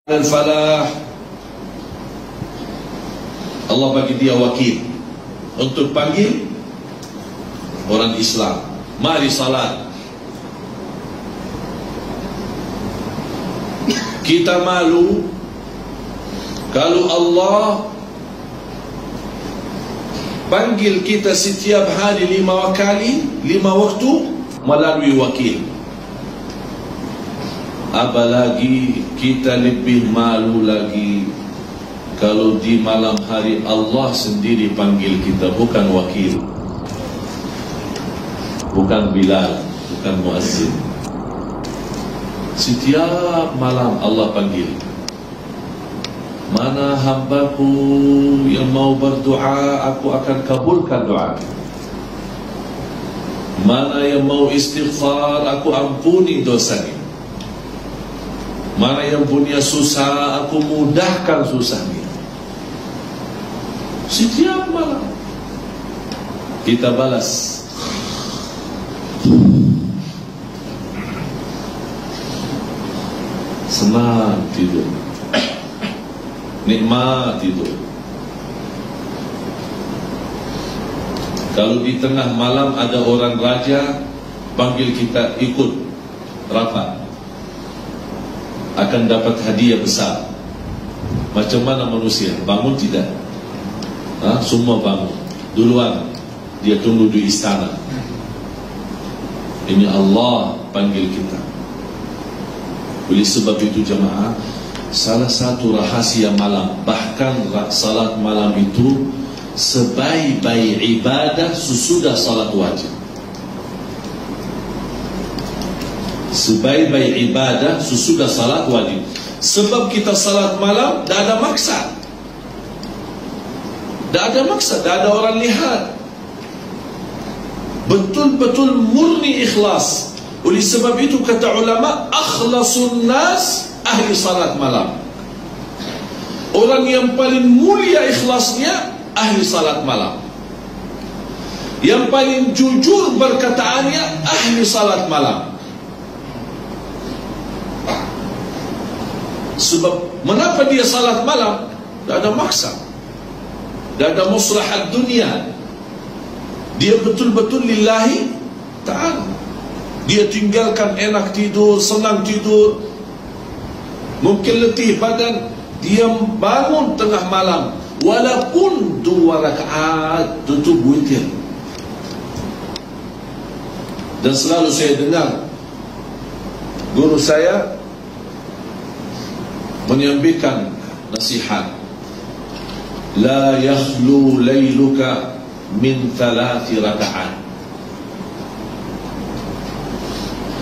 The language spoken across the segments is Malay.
Al-Falah, Allah bagi dia wakil untuk panggil orang Islam, mari salat. Kita malu kalau Allah panggil kita setiap hari 5 kali, 5 waktu melalui wakil. Apalagi kita lebih malu lagi kalau di malam hari Allah sendiri panggil kita, bukan wakil, bukan Bilal, bukan muazzin. Setiap malam Allah panggil, mana hambaku yang mau berdoa, aku akan kabulkan doa. Mana yang mau istighfar, aku ampuni dosanya. Mana yang punya susah, aku mudahkan susahnya. Setiap malam kita balas. Senang tidur, nikmat tidur. Kalau di tengah malam ada orang raja panggil kita ikut rapat, akan dapat hadiah besar. Macam mana manusia? Bangun tidak? Semua bangun duluan, dia tunggu di istana. Ini Allah panggil kita. Oleh sebab itu jemaah, salah satu rahasia malam, bahkan salat malam itu sebaik-baik ibadah sesudah salat wajib. Sebaik-baik ibadah sesudah salat wajib. Sebab kita salat malam dah ada maksa, dah ada orang lihat, betul-betul murni ikhlas. Oleh sebab itu kata ulama, akhlasun nas ahli salat malam. Orang yang paling mulia ikhlasnya ahli salat malam. Yang paling jujur berkataannya ahli salat malam. Sebab mengapa dia salat malam? Tak ada maksa, tak ada maslahat dunia. Dia betul-betul lillahi ta'ala. Dia tinggalkan enak tidur, senang tidur, mungkin letih badan, dia bangun tengah malam, walaupun 2 rakaat tutup witir. Dan selalu saya dengar guru saya menyampaikan nasihat, la yakhlu layluka min 3 rakaat.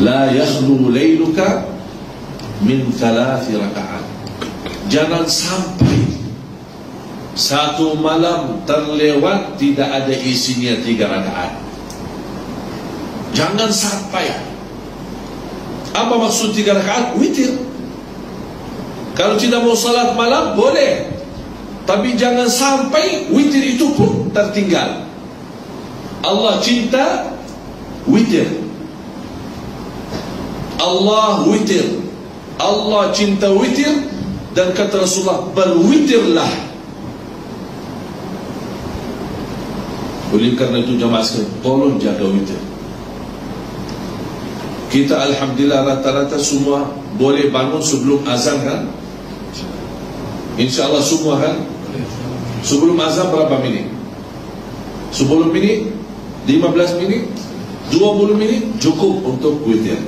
La yakhlu layluka min 3 rakaat. Jangan sampai satu malam terlewat tidak ada isinya 3 rakaat. Jangan sampai. Apa maksud 3 rakaat? Witir. Kalau tidak mau salat malam boleh, tapi jangan sampai witir itu pun tertinggal. Allah cinta witir. Allah witir. Allah cinta witir. Dan kata Rasulullah, berwitirlah. Oleh kerana itu jemaah sekalian, tolong jaga witir. Kita alhamdulillah rata-rata semua boleh bangun sebelum azan kan? InsyaAllah semua kan? Sebelum azan berapa minit? 10 minit? 15 minit? 20 minit? Cukup untuk witir.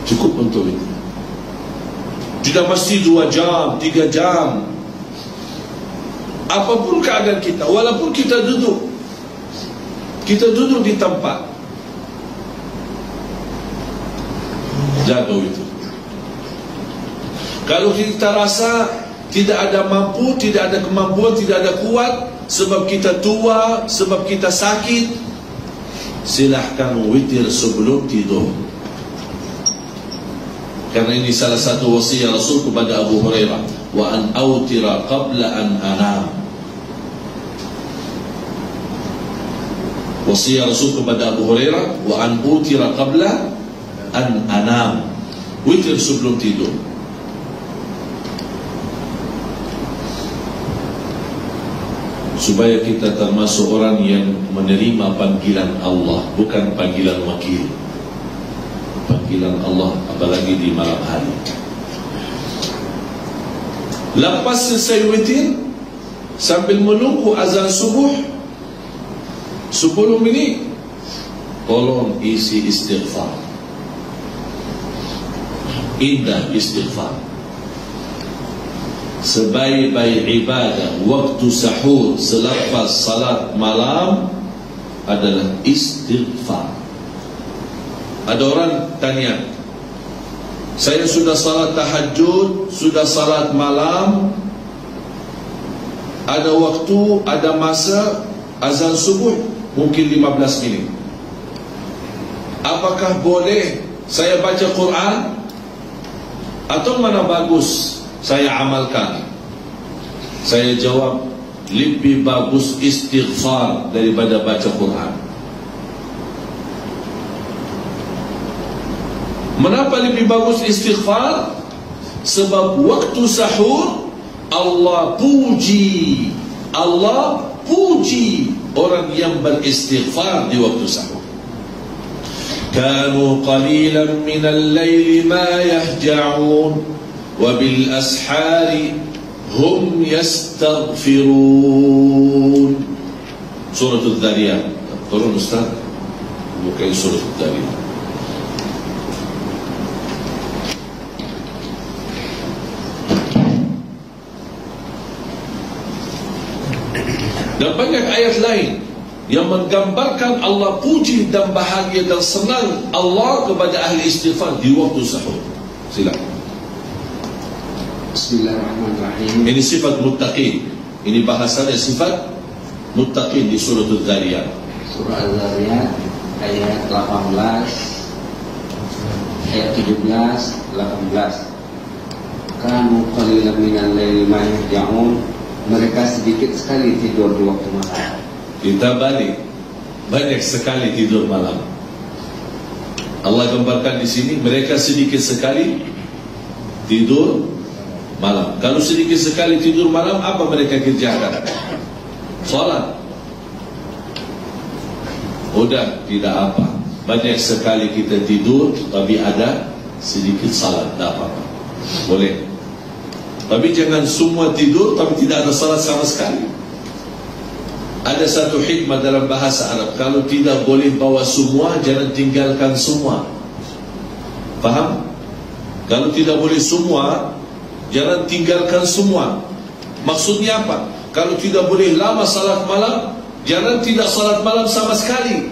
Cukup untuk witir. Tidak mesti 2 jam, 3 jam. Apapun keadaan kita, walaupun kita duduk di tempat, jaga witir. Kalau kita rasa tidak ada mampu, tidak ada kemampuan, tidak ada kuat, sebab kita tua, sebab kita sakit, silahkan witir sebelum tidur. Karena ini salah satu wasiat Rasul kepada Abu Hurairah, wa an autira qabla an anam. Wasiat Rasul kepada Abu Hurairah, wa an autira qabla an anam. Witir sebelum tidur. supaya kita termasuk orang yang menerima panggilan Allah, bukan panggilan wakil. Panggilan Allah, apalagi di malam hari. Lepas selesai witir, sambil menunggu azan subuh 10 minit, tolong isi istighfar. Indah istighfar. Sebaik-baik ibadah waktu sahur selepas salat malam adalah istighfar. Ada orang tanya, saya sudah salat tahajud, sudah salat malam, ada waktu, ada masa azan subuh mungkin 15 minit. Apakah boleh saya baca Quran? Atau mana bagus saya amalkan? Saya jawab, lebih bagus istighfar daripada baca Quran. Mengapa lebih bagus istighfar? Sebab waktu sahur Allah puji orang yang beristighfar di waktu sahur. Kanu qalilan minal layli ma yahja'un wa bil ashari hum yastaghfirun. Surah Al-Dhariyat. Turun Ustaz, bukan Surah Al-Dhariyat. Dan banyak ayat lain yang menggambarkan Allah puji dan bahagia dan senang Allah kepada ahli istighfar di waktu sahur. Silakan. Bismillahirrahmanirrahim. Ini sifat muttaqin. Ini bahasanya sifat muttaqin di surah Al-Dhariyat. Surah Al-Dhariyat ayat 18, ayat 17, 18. Kanu qalilan minal laili ma yahja'un. Mereka sedikit sekali tidur di waktu malam. Kita balik, banyak sekali tidur malam. Allah gambarkan di sini, mereka sedikit sekali tidur malam. Kalau sedikit sekali tidur malam, apa mereka kerjakan? Salat. Udah, tidak apa. Banyak sekali kita tidur, tapi ada sedikit salat, tak apa-apa. Boleh. Tapi jangan semua tidur, tapi tidak ada salat sama sekali. Ada satu hikmah dalam bahasa Arab, kalau tidak boleh bawa semua, jangan tinggalkan semua. Faham? Kalau tidak boleh semua, jangan tinggalkan semua. Maksudnya apa? Kalau tidak boleh lama salat malam, jangan tidak salat malam sama sekali.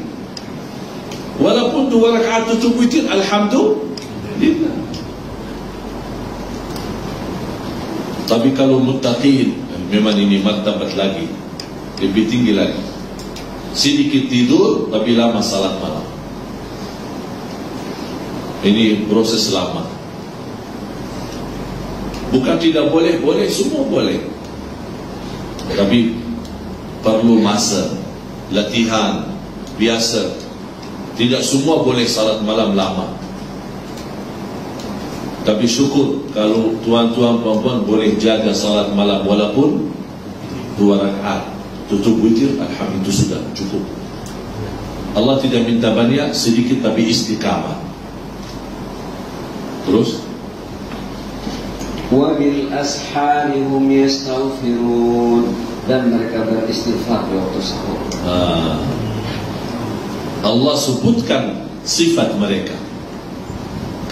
Walaupun 2 rakaat tutup witir, alhamdulillah. Tapi kalau muttaqin, memang ini martabat lagi, lebih tinggi lagi. Sedikit tidur tapi lama salat malam. Ini proses lama. Bukan tidak boleh, boleh, semua boleh. Tapi perlu masa, latihan, biasa. Tidak semua boleh salat malam lama. Tapi syukur kalau tuan-tuan perempuan boleh jaga salat malam walaupun 2 rakaat. Tutup witir, alhamdulillah, itu sudah cukup. Allah tidak minta banyak, sedikit tapi istiqamah. Terus, Wa bil ashari hum yastaghfirun. Dan mereka beristighfar di waktu sahur. Allah sebutkan sifat mereka.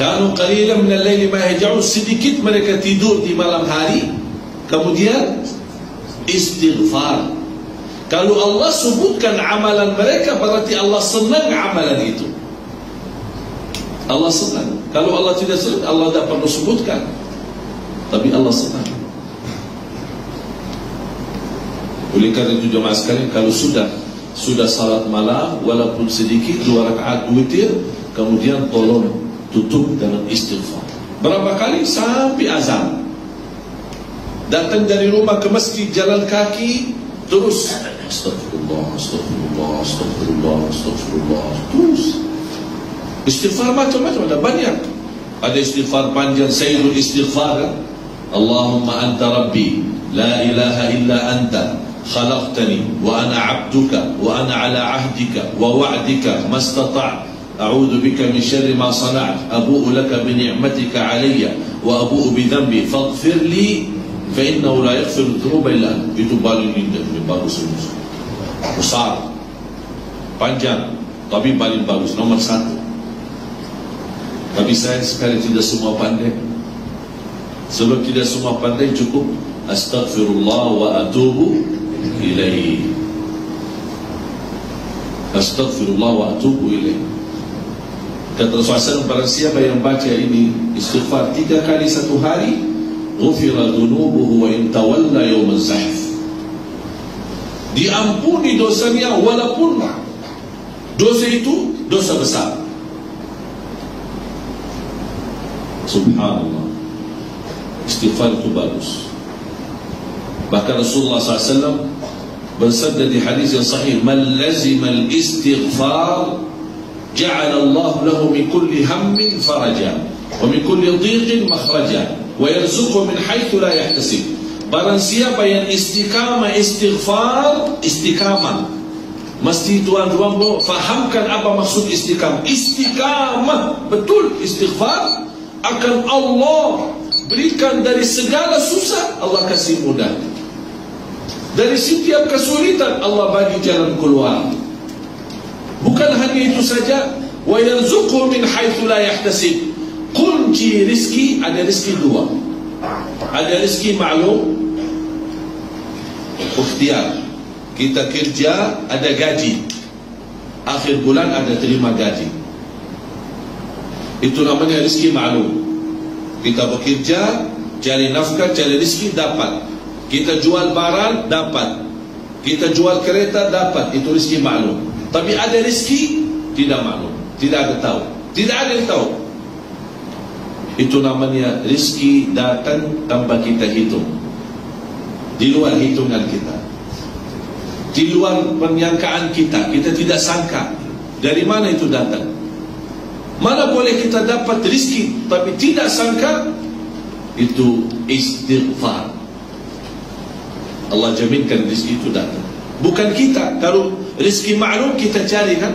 Kanu qalilan minal laili ma yahja'un, sedikit mereka tidur di malam hari, kemudian istighfar. Kalau Allah sebutkan amalan mereka, berarti Allah senang amalan itu. Allah senang. Kalau Allah tidak senang, Allah tidak perlu sebutkan. Tapi Allah senang. Oleh kerana itu jemaah sekalian, kalau sudah salat malam, walaupun sedikit 2 rakaat witir, kemudian tolong tutup dengan istighfar. Berapa kali? Sampai azan. Datang dari rumah ke masjid, jalan kaki, terus astagfirullah, astagfirullah, astagfirullah, astagfirullah. Terus istighfar macam-macam, ada banyak. Ada istighfar panjang, sayyidul istighfar. Allahumma anta rabbi, la ilaha illa anta, khalaqtani wa ana 'abduka wa ana 'ala 'ahdika wa wa'dika mastata'tu a'udzu bika min syarri ma sana'tu abu'u laka bi ni'matika 'alayya wa abu'u bi dhanbi faghfir li fa innahu la yaghfiru dhunuba illa anta. Itu paling indah, bagus semua. Besar, panjang, tapi paling bagus, nomor 1. Tapi saya sekali tidak semua pandai. Sebab tidak semua pandai, cukup astaghfirullah wa atubu ilaihi. Astaghfirullah wa atubu ilaihi. Kata Rasulullah, barang siapa yang baca ini istighfar 3 kali satu hari, ghufira dhunubuhu wa in tawalla yawm az-zahf. Diampuni dosanya walaupun dosa itu dosa besar. Subhanallah. Istighfar itu bagus. Bahkan Rasulullah SAW bersabda di hadis yang sahih, man lazima al-istighfar ja'ala Allah lahu min kulli hammin faraja wa min kulli dhiqin makhraja wa yarzuqhu min haitsu la yahtasib. Barang siapa yang istiqamah istighfar, istiqamah, mesti tuan-tuan fahamkan apa maksud istiqamah. Istiqamah betul istighfar, akan Allah berikan dari segala susah, Allah kasih mudah. Dari setiap kesulitan, Allah bagi jalan keluar. Bukan hanya itu saja, wa yarzuqhu min haitsu la yahtasib. Kunci rizki, ada rizki 2. Ada rizki maklum, ikhtiar. Kita kerja, ada gaji. Akhir bulan ada terima gaji. Itu namanya rizki maklum. Kita bekerja, cari nafkah, cari rizki, dapat. Kita jual barang, dapat. Kita jual kereta, dapat. Itu rizki maklum. Tapi ada rizki tidak maklum, tidak ada tahu, tidak ada yang tahu. Itu namanya rizki datang tanpa kita hitung, di luar hitungan kita, di luar penyangkaan kita. Kita tidak sangka dari mana itu datang. Mana boleh kita dapat rizki tapi tidak sangka. Itu istighfar. Allah jaminkan rizki itu datang, bukan kita. Kalau rizki maklum kita cari kan,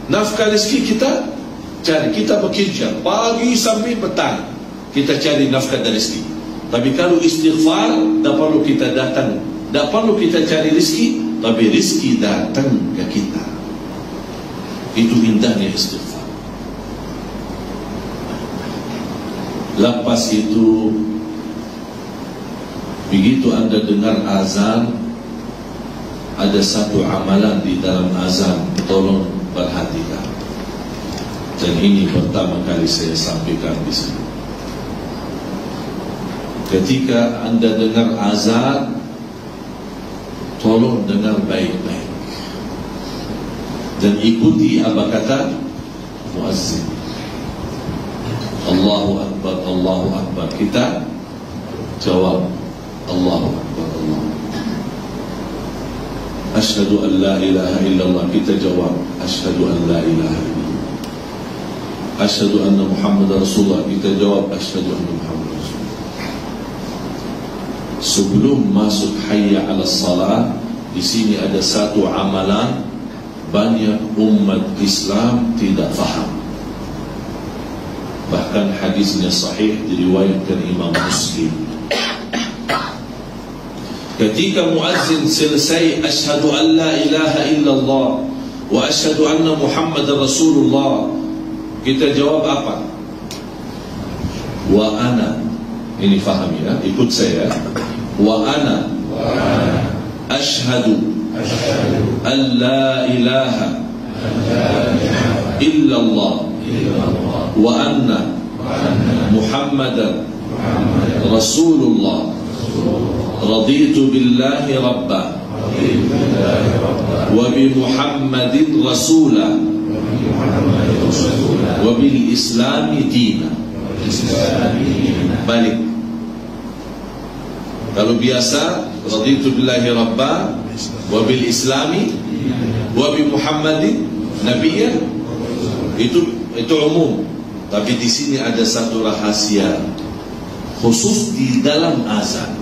nafkah rizki kita cari, kita bekerja pagi sampai petang, kita cari nafkah dan rizki. Tapi kalau istighfar, tak perlu kita datang, tak perlu kita cari rizki, tapi rizki datang ke kita. Itu indahnya istighfar. Lepas itu, begitu anda dengar azan, ada satu amalan di dalam azan, tolong perhatikan. Dan ini pertama kali saya sampaikan di sini. Ketika anda dengar azan, tolong dengar baik-baik dan ikuti apa kata muazzin. Allahu Akbar, Allahu Akbar. Kita jawab Allahu Akbar, Allahu Akbar. Asyhadu an la ilaha illallah. Kita jawab asyhadu an la ilaha illallah. Asyhadu anna Muhammadar Rasulullah. Kita jawab asyhadu anna Muhammadar Rasulullah. Sebelum masuk hayya 'alas salat, di sini ada satu amalan banyak umat Islam tidak faham. Bahkan hadisnya sahih, diriwayatkan Imam Muslim. Ketika muazzin selesai asyhadu an la ilaha illallah wa asyhadu anna Muhammadar Rasulullah, kita jawab apa? Wa ana. Ini faham ya, ikut saya. Wa ana asyhadu an la ilaha illallah wa anna Muhammadan Rasulullah. Raditu billahi rabba wa bi Muhammadin rasula wa bil islami dina. Balik. Kalau biasa, raditu billahi rabba wa bil islami wa bi Muhammadin nabiyyan, itu umum. Tapi di sini ada satu rahasia khusus di dalam azan.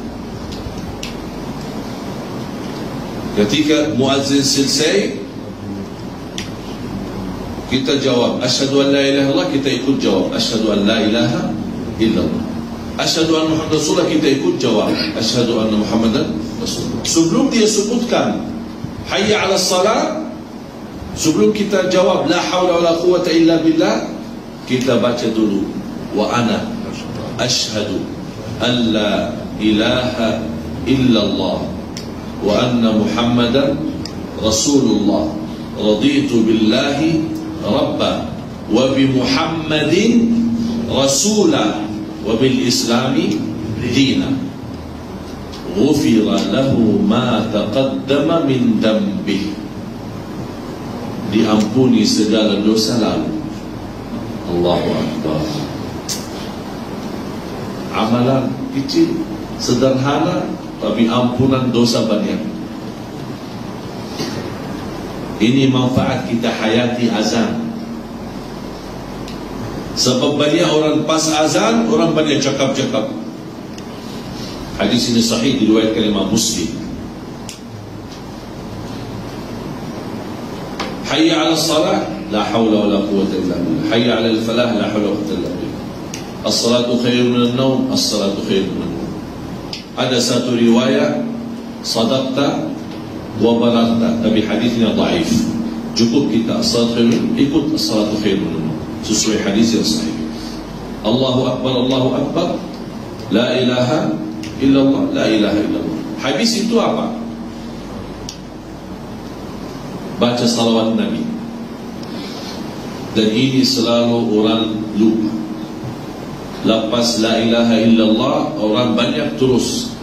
Ketika muazzin selesai, kita jawab asyhadu an la ilaha illallah, kita ikut jawab asyhadu an la ilaha illallah. Asyhadu anna Muhammadan Rasulullah, kita ikut jawab asyhadu anna Muhammadan Rasulullah. Sebelum dia sebutkan hayya 'ala salat, sebelum kita jawab la haula wala quwwata illa billah, kita baca dulu wa ana asyhadu an la ilaha illallah wa anna Muhammadan Rasulullah, raditu billahi rabba wa bi Muhammadin rasula wa bil islami dina, ghufira lahu ma taqaddama min dhanbihi, diampuni segala dosa lalu. Allahu Akbar. Amalan kecil, sederhana, tapi ampunan dosa banyak. Ini manfaat kita hayati azan. Sebab banyak orang pas azan, orang banyak cakap-cakap. Hadis ini sahih, diriwayatkan Imam Muslim. Hayya 'ala salat, la haula wala quwwata illa billah. Hayya 'ala al-falah, la haula wala quwwata illa billah. As-salatu khairun minan naum, as-salatu khairun minan naum. Ada satu riwayat sadaqta wa balagta, tapi hadisnya dhaif. Cukup kita as-salatu khairun, ikut as-salatu khairun minan naum, sesuai hadis yang sahih. Allahu akbar, Allahu akbar, la ilaha illallah, la ilaha illallah. Hadis itu apa? Baca salawat Nabi. Dan ini selalu orang lupa. Lepas la ilaha illallah, orang banyak terus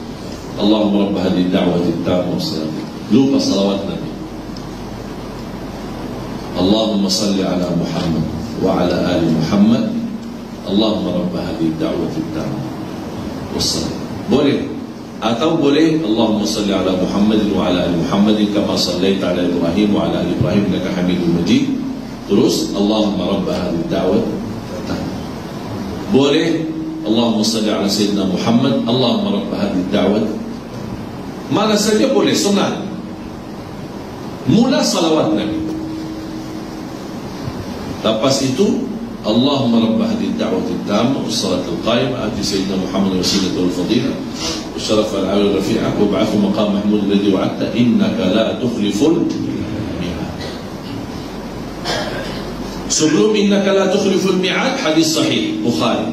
Allahumma rabb hadhihi ad-da'wati at-tammah wassalam. Lupa salawat Nabi. Allahumma salli ala Muhammad wa ala ali Muhammad. Allahumma rabb hadhihi ad-da'wati at-tammah wassalam. Boleh. Atau boleh Allahumma salli ala Muhammad wa ala ali Muhammad kama sallaita ala Ibrahim wa ala ali Ibrahim innaka Hamidum Majid. Terus Allahumma rabb hadhihi ad-da'wati. Boleh Allahumma salli ala Sayyidina Muhammad, Allahumma rabb hadhihi ad-da'wah. Mana saja boleh, sunat. Mula salawat Nabi. Lepas itu Allahumma rabb hadhihi ad-da'wah at-tammah was-salat al-qa'imah ati Sayyidina Muhammad wasilata wal fadilah wasyaraf al-'ali rafi'ah wa ba'athu maqam mahmud alladhi wa'adta innaka la tukhliful mi'ad. Sebelum innaka la tukhliful mi'ad, hadis sahih Bukhari.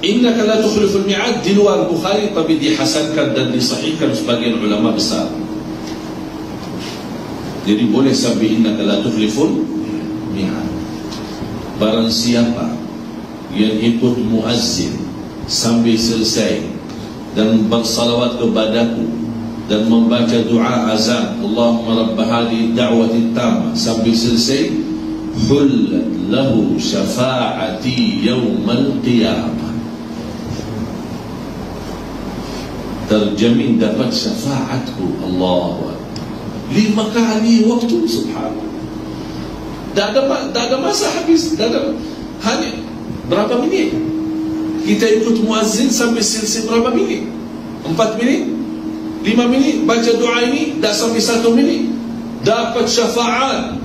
Innaka la tukhliful mi'ad di luar Bukhari, tapi dihasankan dan disahihkan sebagian ulama besar. Jadi boleh sampai innaka la tukhliful mi'ad. Barang siapa yang ikut muazzin sampai selesai dan bersalawat kepadaku dan membaca doa azan Allahumma rabb hadhihi ad-da'wati at-tammah sampai selesai, hullat lahu syafa'ati yawmal qiyamah, terjamin dapat syafaatku. Allahu Akbar. 5 kali waktu, subhanallah. Tak ada masa habis, hanya berapa minit. Kita ikut muazzin sampai selesai berapa minit? 4 minit? 5 minit? Baca doa ini dah sampai 1 minit, dapat syafaat,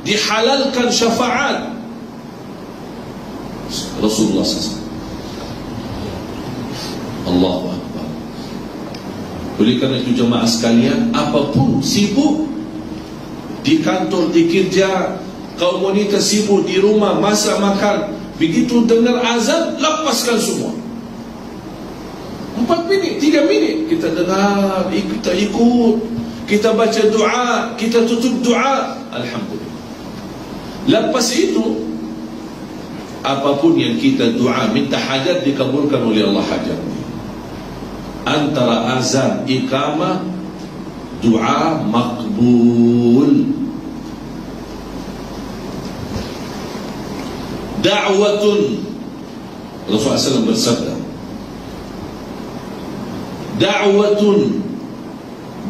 dihalalkan syafaat Rasulullah SAW. Allahu Akbar. Oleh kerana itu jemaah sekalian, apapun sibuk di kantor, di kerja, kaum wanita sibuk di rumah, masak makan, begitu dengar azan, lepaskan semua. 4 minit, 3 minit kita dengar, kita ikut, kita baca doa, kita tutup doa, alhamdulillah. Lepas itu apapun yang kita doa, minta hajat, dikabulkan oleh Allah hajat. Antara azan, iqamah, doa makbul. Da'watun, Rasulullah SAW bersabda, da'watun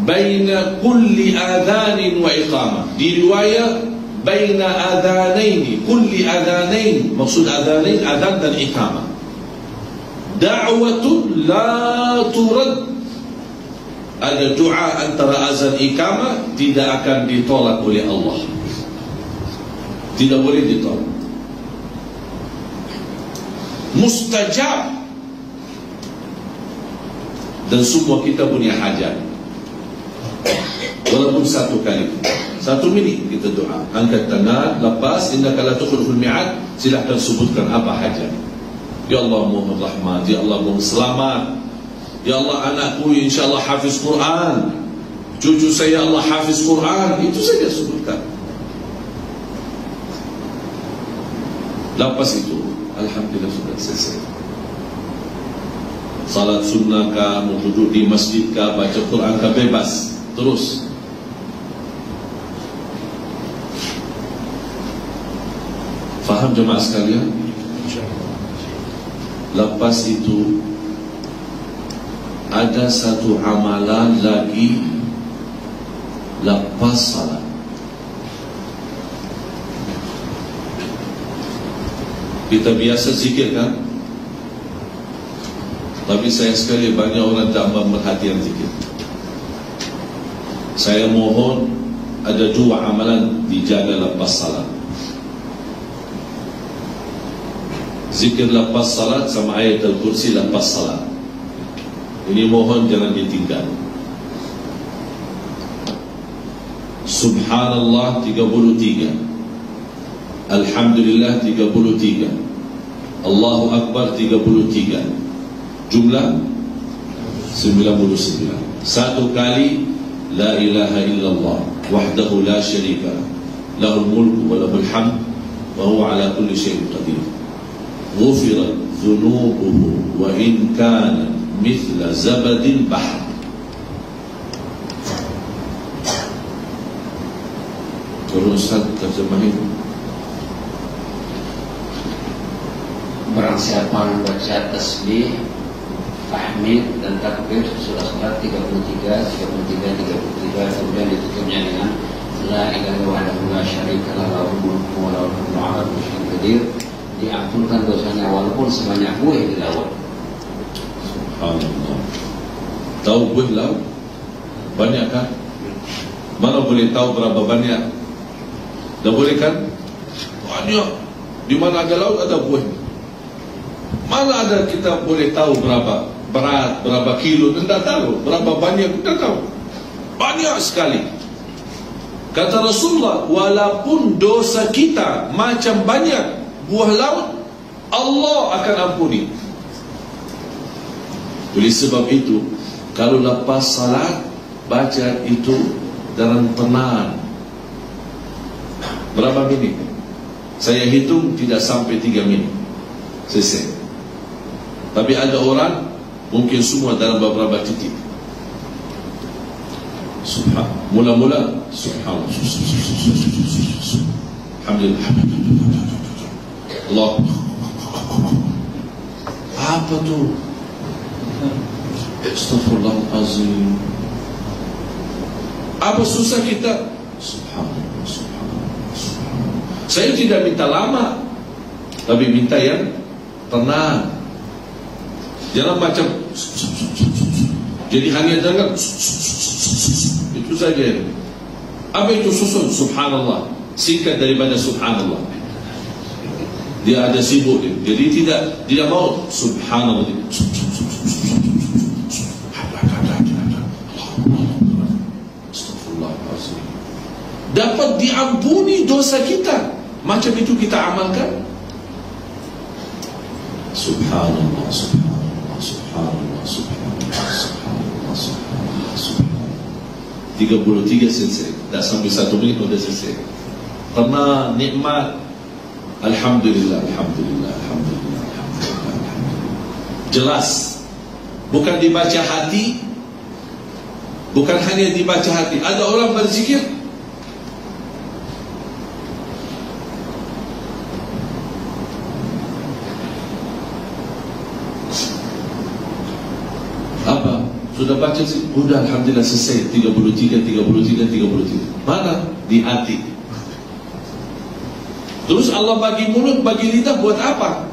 baina kulli adhanin wa iqamah. Di riwayat baina adhanaini, kulli adhanain, maksud adhanain, adhan dan iqamah. Da'watun la turad ada doa antara azan iqamah tidak akan ditolak oleh Allah. Tidak boleh ditolak. Mustajab. Dan semua kita punya hajat. Walaupun satu kali, 1 minit kita doa, angkat tangan, lepas innaka la tukhliful mi'ad, silakan sebutkan apa hajat. Ya Allah mohon rahmat, ya Allah mohon selamat, ya Allah anakku insyaAllah hafiz Quran, cucu saya Allah hafiz Quran, itu saja sebutkan. Lepas itu alhamdulillah sudah selesai. Salat sunnah kah, mau duduk di masjid kah, baca Quran kah, bebas. Terus faham jemaah sekalian? Lepas itu ada satu amalan lagi lepas salat. Kita biasa zikir kan? Tapi saya sekali banyak orang tak memperhatikan zikir. Saya mohon ada 2 amalan dijaga lepas salat. Zikir lepas salat sama ayat al-kursi lepas salat. Ini mohon jangan ditinggal. Subhanallah 33, Alhamdulillah 33, Allahu Akbar 33, jumlah 99. Satu kali La ilaha illallah wahdahu la syarika lahul mulku wa lahul hamd wa huwa ala kulli syai'in qadir. Ghufirat dhunubuhu wa in kana mithla zabadil bahr. Tolong Ustaz terjemahin. Barang siapa membaca tasbih, tahmid dan takbir sesudah salat 33, kemudian ditutupnya dengan la ilaha wahdahu la syarika lahu mulku wa lahul hamdu ala kulli syai'in qadir, diampunkan dosanya walaupun sebanyak buih di laut. Subhanallah. Tahu buih laut? Banyak kan? Mana boleh tahu berapa banyak? Dah boleh kan? Banyak. Di mana ada laut ada buih. Mana ada kita boleh tahu berapa berat, berapa kilo, tidak tahu. Berapa banyak, tidak tahu. Banyak sekali. Kata Rasulullah, walaupun dosa kita macam banyak buah laut, Allah akan ampuni. Oleh sebab itu, kalau lepas salat, baca itu dengan tenang. Berapa minit? Saya hitung tidak sampai 3 minit. Selesai. Tapi ada orang mungkin semua dalam beberapa titik. Subhan. Mula-mula subhanallah. Alhamdulillah. Allah. Apa tu? Astaghfirullahalazim. Apa susah kita? Subhanallah, subhanallah, subhanallah. Saya tidak minta lama, tapi minta yang tenang. Jangan macam jadi hanya dengar itu saja. Apa itu susun? Subhanallah. Singkat daripada subhanallah. Dia ada sibuk dia. Jadi tidak mau subhanallah. Astagfirullahaladzim. Dapat diampuni dosa kita. Macam itu kita amalkan. Subhanallah, subhanallah. Subhanallah, subhanallah, subhanallah, subhanallah, subhanallah. 33 selesai. Dah sampai 1 minit sudah selesai. Tenang, nikmat. Alhamdulillah, alhamdulillah, alhamdulillah, alhamdulillah, alhamdulillah. Jelas. Bukan dibaca hati. Bukan hanya dibaca hati. Ada orang berzikir sudah baca sih, sudah alhamdulillah selesai 33. Mana? Di hati. Terus Allah bagi mulut, bagi lidah buat apa?